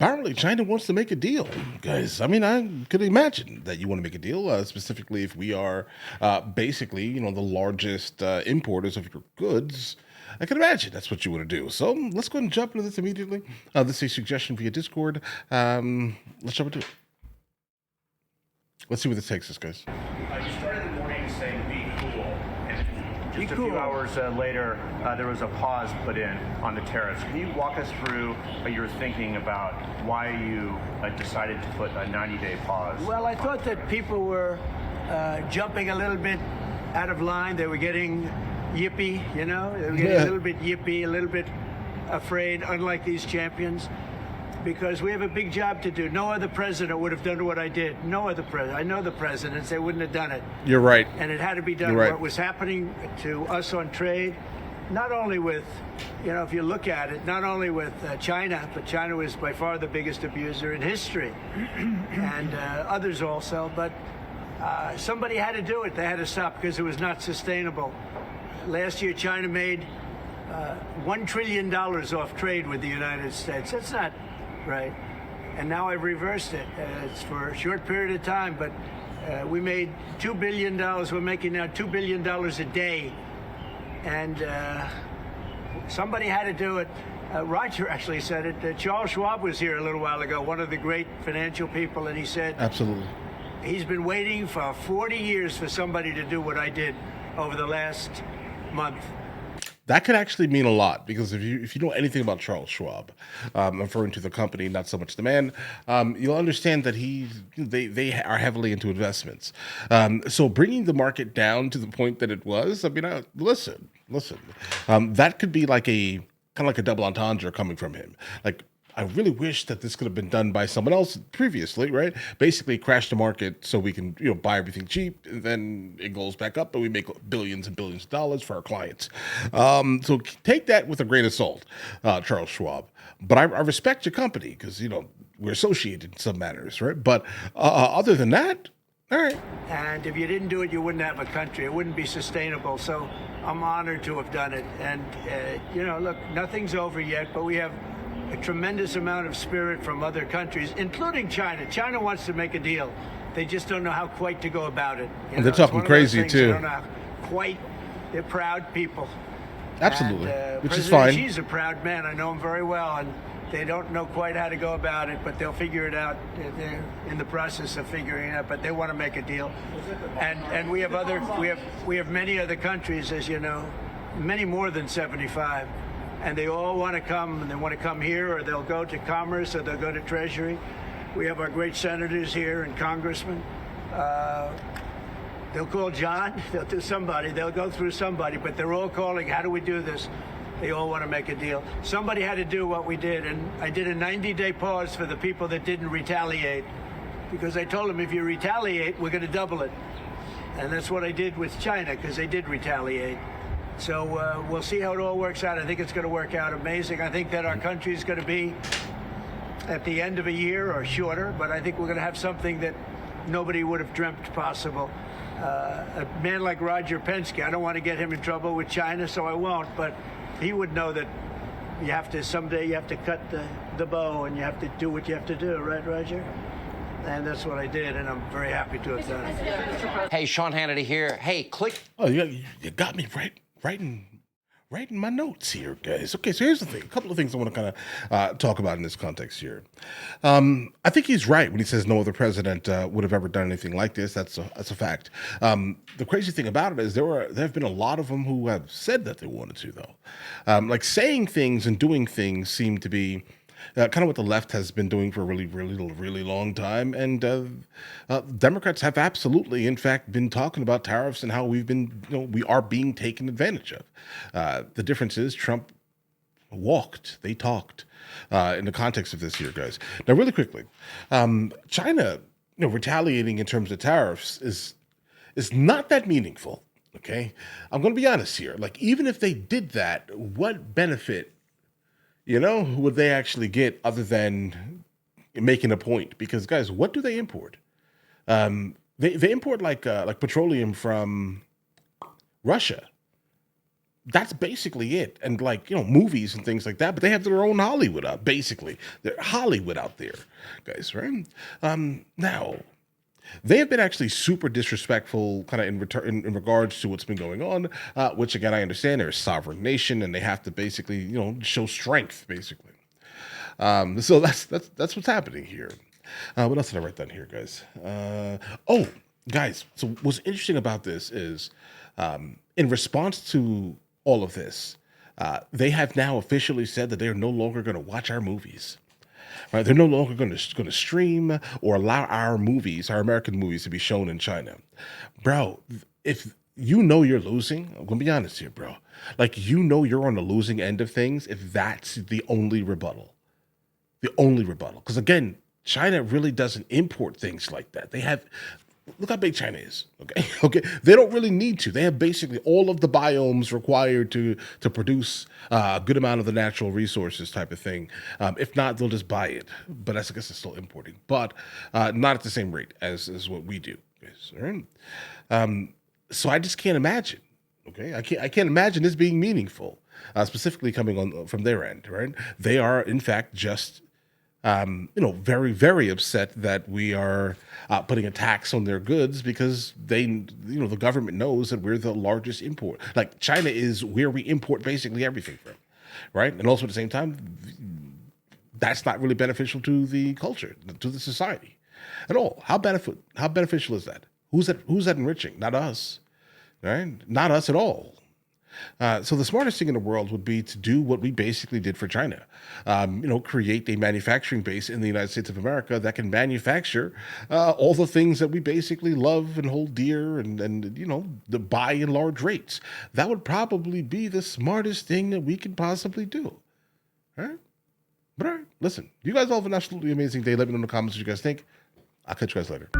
apparently China wants to make a deal, guys. I mean, I could imagine that you want to make a deal, specifically if we are basically, the largest importers of your goods. I can imagine that's what you want to do. So let's go ahead and jump into this immediately. This is a suggestion via Discord. Let's jump into it. Let's see where this takes us, guys. You started the morning saying be cool, and just a few hours later, there was a pause put in on the tariffs. Can you walk us through your thinking about why you decided to put a 90-day pause? Well, I thought that people were jumping a little bit out of line. They were getting yippy, They were getting a little bit yippy, a little bit afraid, unlike these champions. Because we have a big job to do. No other president would have done what I did. No other president. I know the presidents, they wouldn't have done it. You're right. And it had to be done. You're right. What was happening to us on trade, not only with, if you look at it, not only with China, but China was by far the biggest abuser in history, and others also. But somebody had to do it. They had to stop because it was not sustainable. Last year, China made $1 trillion off trade with the United States. That's not right. And now I've reversed it. It's for a short period of time, but we made $2 billion. We're making now $2 billion a day. And somebody had to do it. Roger actually said it. Charles Schwab was here a little while ago, one of the great financial people, and he said, absolutely, he's been waiting for 40 years for somebody to do what I did over the last month. That could actually mean a lot, because if you know anything about Charles Schwab, referring to the company, not so much the man, you'll understand that they are heavily into investments. So bringing the market down to the point that it was, I mean, listen, that could be like kind of like a double entendre coming from him. Like, I really wish that this could have been done by someone else previously, right? Basically crash the market so we can, buy everything cheap, and then it goes back up and we make billions and billions of dollars for our clients. So take that with a grain of salt, Charles Schwab. But I respect your company because, we're associated in some manners, right? But other than that, all right. And if you didn't do it, you wouldn't have a country. It wouldn't be sustainable. So I'm honored to have done it. And, look, nothing's over yet, but we have a tremendous amount of spirit from other countries, including China. China wants to make a deal. They just don't know how quite to go about it. And they're talking crazy too. They don't know how quite. They're proud people. Absolutely, and, which is President fine. Xi's a proud man. I know him very well, and they don't know quite how to go about it, but they'll figure it out. They're in the process of figuring it out, but they want to make a deal. And we have many other countries, as you know, many more than 75. And they all want to come, and they want to come here, or they'll go to Commerce, or they'll go to Treasury. We have our great senators here and congressmen. They'll call John, they'll do somebody, they'll go through somebody, but they're all calling, how do we do this? They all want to make a deal. Somebody had to do what we did, and I did a 90-day pause for the people that didn't retaliate, because I told them if you retaliate, we're going to double it. And that's what I did with China, because they did retaliate. So we'll see how it all works out. I think it's going to work out amazing. I think that our country is going to be at the end of a year or shorter, but I think we're going to have something that nobody would have dreamt possible. A man like Roger Penske, I don't want to get him in trouble with China, so I won't, but he would know that someday you have to cut the bow and you have to do what you have to do, right, Roger? And that's what I did, and I'm very happy to have done it. Hey, Sean Hannity here. Hey, click. Oh, you got me writing my notes here, guys. Okay, so here's the thing. A couple of things I want to kind of talk about in this context here. I think he's right when he says no other president would have ever done anything like this. That's a fact. The crazy thing about it is there have been a lot of them who have said that they wanted to, though. Like saying things and doing things seem to be kind of what the left has been doing for a really long time. And Democrats have absolutely, in fact, been talking about tariffs and how we are being taken advantage of. The difference is Trump walked, they talked in the context of this here, guys. Now, really quickly, China, retaliating in terms of tariffs is not that meaningful. Okay, I'm going to be honest here. Like, even if they did that, what benefit would they actually get other than making a point? Because, guys, what do they import? They import like petroleum from Russia. that's basically it. And like, movies and things like that, but they have their own Hollywood up, basically. They're Hollywood out there, guys, right? Now, they have been actually super disrespectful kind of in regards to what's been going on, which again, I understand they're a sovereign nation and they have to basically, show strength, basically. So that's what's happening here. What else did I write down here, guys? Oh, guys. So what's interesting about this is, in response to all of this, they have now officially said that they are no longer going to watch our movies. Right? They're no longer going to stream or allow our movies, our American movies, to be shown in China, bro. If you're losing, I'm gonna be honest here, bro. Like you're on the losing end of things. If that's the only rebuttal. Because again, China really doesn't import things like that. They have, look how big China is. Okay, okay. They don't really need to. They have basically all of the biomes required to produce a good amount of the natural resources, type of thing. If not, they'll just buy it. But I guess it's still importing, but not at the same rate as what we do. Yes, all right? So I just can't imagine. Okay, I can't imagine this being meaningful, specifically coming on from their end. Right? They are in fact just very, very upset that we are putting a tax on their goods because the government knows that we're the largest import. Like China is where we import basically everything from, right? And also at the same time, that's not really beneficial to the culture, to the society at all. How beneficial is that? Who's that enriching? Not us, right? Not us at all. So the smartest thing in the world would be to do what we basically did for China. Create a manufacturing base in the United States of America that can manufacture all the things that we basically love and hold dear and buy in large rates. That would probably be the smartest thing that we could possibly do. All right? But all right, listen, you guys all have an absolutely amazing day. Let me know in the comments what you guys think. I'll catch you guys later.